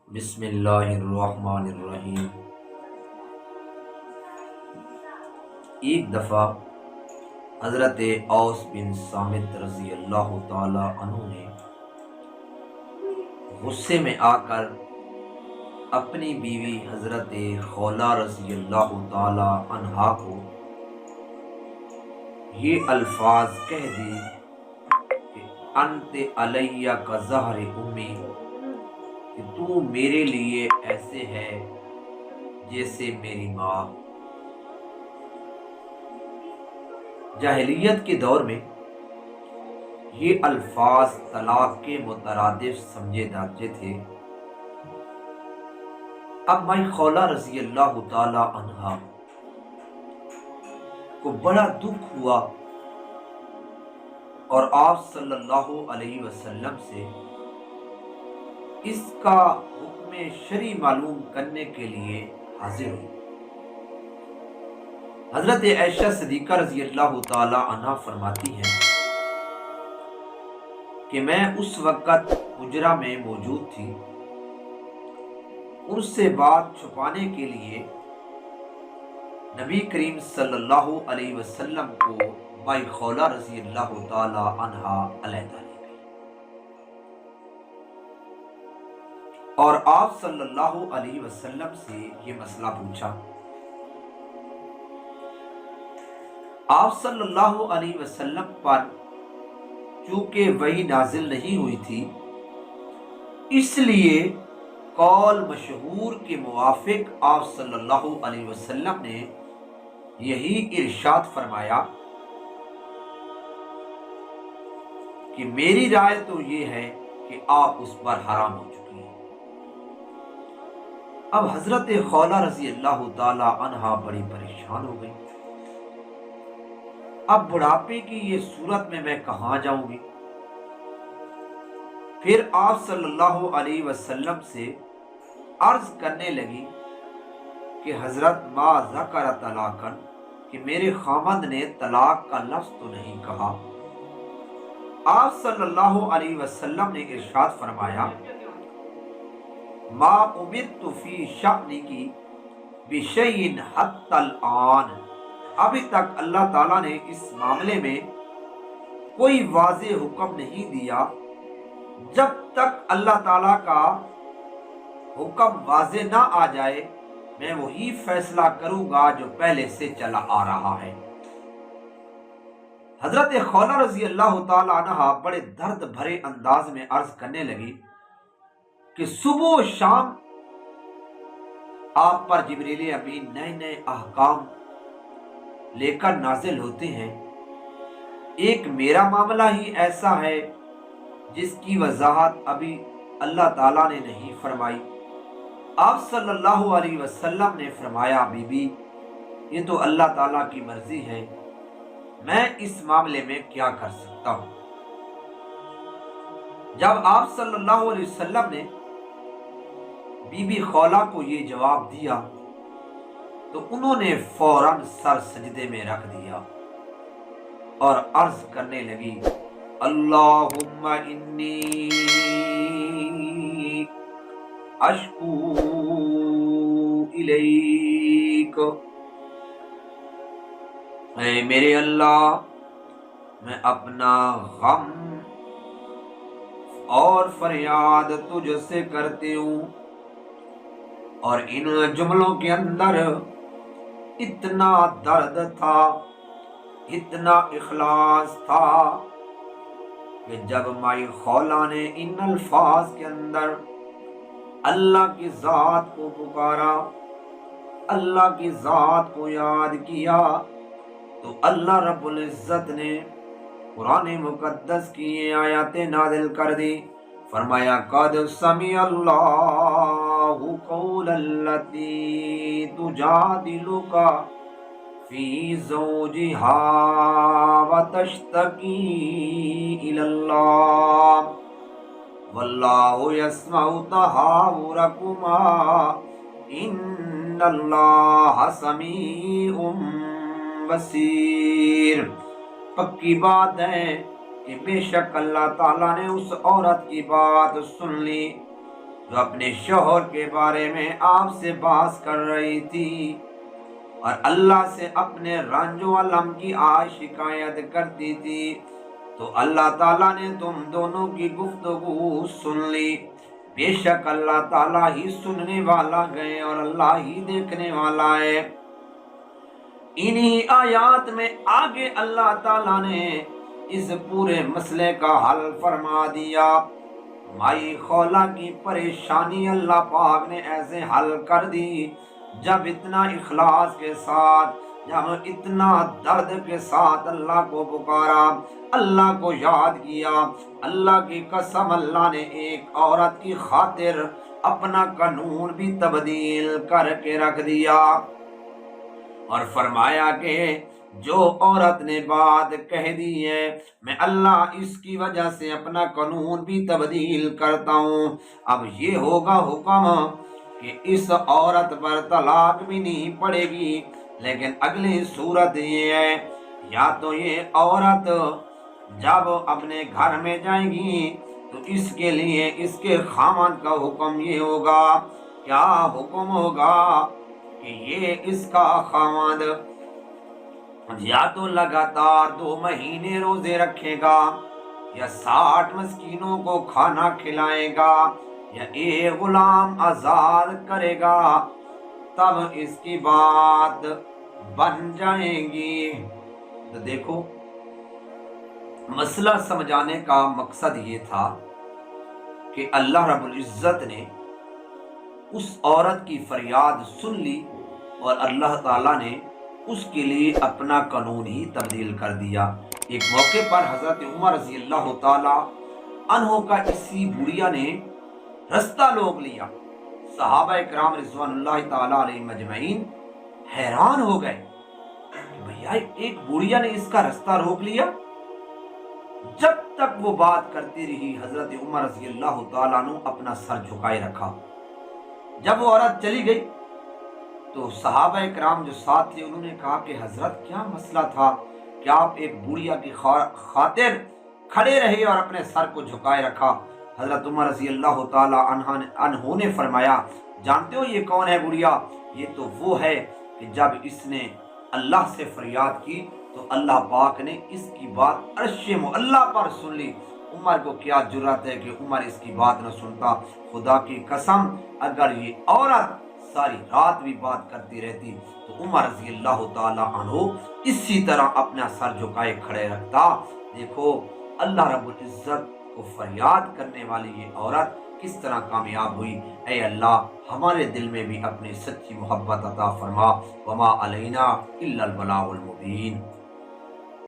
بسم اللہ الرحمن الرحیم۔ ایک دفعہ حضرت اوس بن صامت رضی اللہ تعالی عنہ نے غصے میں آ کر اپنی بیوی حضرت خولہ رضی اللہ تعالی عنہا کو یہ الفاظ کہہ دی کہ انت علیہ کا ظہر امی، کہ تو میرے لیے ایسے ہے جیسے میری ماں۔ جاہلیت کے دور میں یہ الفاظ طلاق کے مترادف سمجھے جاتے تھے۔ اب مائی خولہ رضی اللہ تعالی عنہا کو بڑا دکھ ہوا اور آپ صلی اللہ علیہ وسلم سے اس کا حکم شرعی معلوم کرنے کے لیے حاضر ہوئی۔ حضرت عائشہ صدیقہ رضی اللہ تعالی عنہا فرماتی ہیں کہ میں اس وقت حجرہ میں موجود تھی، ان سے بات چھپانے کے لیے نبی کریم صلی اللہ علیہ وسلم کو مائی خولہ رضی اللہ تعالی عنہا علیحدہ لے گئی اور آپ صلی اللہ علیہ وسلم سے یہ مسئلہ پوچھا۔ آپ صلی اللہ علیہ وسلم پر چونکہ وحی نازل نہیں ہوئی تھی، اس لیے قول مشہور کے موافق آپ صلی اللہ علیہ وسلم نے یہی ارشاد فرمایا کہ میری رائے تو یہ ہے کہ آپ اس پر حرام ہو چکی ہیں۔ اب حضرت خولہ رضی اللہ تعالی عنہا بڑی پریشان ہو گئی۔ اب بڑھاپے کی یہ صورت میں کہاں جاؤں گی؟ پھر آپ صلی اللہ علیہ وسلم سے عرض کرنے لگی کہ حضرت ما ذکر طلاقا، کہ میرے خامند نے طلاق کا لفظ تو نہیں کہا۔ آپ صلی اللہ علیہ وسلم نے ارشاد فرمایا ما امرت فی شأنک بشیء حتی الآن، ابھی تک اللہ تعالیٰ نے اس معاملے میں کوئی واضح حکم نہیں دیا۔ جب تک اللہ تعالیٰ کا حکم واضح نہ آ جائے میں وہی فیصلہ کروں گا جو پہلے سے چلا آ رہا ہے۔ حضرت خولہ رضی اللہ تعالی عنہ بڑے درد بھرے انداز میں عرض کرنے لگی کہ صبح و شام آپ پر جبریل امین نئے نئے احکام لے کر نازل ہوتے ہیں، ایک میرا معاملہ ہی ایسا ہے جس کی وضاحت ابھی اللہ تعالیٰ نے نہیں فرمائی۔ آپ صلی اللہ علیہ وسلم نے فرمایا بی بی یہ تو اللہ تعالیٰ کی مرضی ہے، میں اس معاملے میں کیا کر سکتا ہوں؟ جب آپ صلی اللہ علیہ وسلم نے بی بی خولہ کو یہ جواب دیا تو انہوں نے فوراً سر سجدے میں رکھ دیا اور عرض کرنے لگی اللہم انی اشکو الیک، اے میرے اللہ میں اپنا غم اور فریاد تجھ سے کرتی ہوں۔ اور ان جملوں کے اندر اتنا درد تھا، اتنا اخلاص تھا کہ جب مائی خولہ نے ان الفاظ کے اندر اللہ کی ذات کو پکارا، اللہ کی ذات کو یاد کیا، تو اللہ رب العزت نے قرآن مقدس کی یہ آیات نازل کر دی۔ فرمایا قد سمع اللہ قول التی تجادلک فی زوجہا وتشتکی الی اللہ واللہ یسمع تحاورکما ان اللہ سمیع بصیر۔ پکی بات ہے کہ بے شک اللہ تعالیٰ نے اس عورت کی بات سن لی جو اپنے شوہر کے بارے میں آپ سے بحث کر رہی تھی اور اللہ سے اپنے رنج و الم کی شکایت کرتی تھی، تو اللہ تعالیٰ نے تم دونوں کی گفتگو سن لی۔ بے شک اللہ تعالیٰ ہی سننے والا ہے اور اللہ ہی دیکھنے والا ہے۔ انہی آیات میں آگے اللہ تعالیٰ نے اس پورے مسئلے کا حل فرما دیا۔ مائی خولا کی پریشانی اللہ پاک نے ایسے حل کر دی، جب اتنا اخلاص کے ساتھ، جب اتنا درد کے ساتھ اللہ کو پکارا، اللہ کو یاد کیا۔ اللہ کی قسم، اللہ نے ایک عورت کی خاطر اپنا قانون بھی تبدیل کر کے رکھ دیا اور فرمایا کہ جو عورت نے بات کہہ دی ہے، میں اللہ اس کی وجہ سے اپنا قانون بھی تبدیل کرتا ہوں۔ اب یہ ہوگا حکم کہ اس عورت پر طلاق بھی نہیں پڑے گی، لیکن اگلی صورت یہ ہے، یا تو یہ عورت جب اپنے گھر میں جائے گی تو اس کے لیے اس کے خامد کا حکم یہ ہوگا، کیا حکم ہوگا کہ یہ اس کا خامد یا تو لگاتار 2 مہینے روزے رکھے گا، یا 60 مسکینوں کو کھانا کھلائے گا، یا ایک غلام آزاد کرے گا، تب اس کی بات بن جائے گی۔ تو دیکھو، مسئلہ سمجھانے کا مقصد یہ تھا کہ اللہ رب العزت نے اس عورت کی فریاد سن لی اور اللہ تعالیٰ نے اس کے لیے اپنا قانون ہی تبدیل کر دیا۔ ایک موقع پر حضرت عمر رضی اللہ تعالیٰ عنہ کا اسی بڑھیا نے رستہ روک لیا۔ صحابہ کرام رضوان اللہ تعالیٰ علیہ مجمعین حیران ہو گئے کہ بھیا ایک بڑھیا نے اس کا رستہ روک لیا۔ جب تک وہ بات کرتی رہی، حضرت عمر رضی اللہ تعالیٰ عنہ اپنا سر جھکائے رکھا۔ جب وہ عورت چلی گئی تو صحابہ کرام جو ساتھ تھے انہوں نے کہا کہ حضرت کیا مسئلہ تھا کہ آپ ایک بڑھیا کی خاطر کھڑے رہے اور اپنے سر کو جھکائے رکھا؟ حضرت عمر رضی اللہ تعالی عنہ نے فرمایا، جانتے ہو یہ کون ہے بڑھیا؟ یہ تو وہ ہے کہ جب اس نے اللہ سے فریاد کی تو اللہ پاک نے اس کی بات عرش معلی پر سن لی۔ عمر کو کیا جرأت ہے کہ عمر اس کی بات نہ سنتا۔ خدا کی قسم، اگر یہ عورت ساری رات بھی بات کرتی رہتی تو عمر رضی اللہ تعالی عنہ اسی طرح اپنا سر جھکائے کھڑے رکھتا۔ دیکھو اللہ رب العزت کو فریاد کرنے والی یہ عورت کس طرح کامیاب ہوئی۔ اے اللہ ہمارے دل میں بھی اپنی سچی محبت عطا فرما۔ وما علینا الا البلاغ المبین۔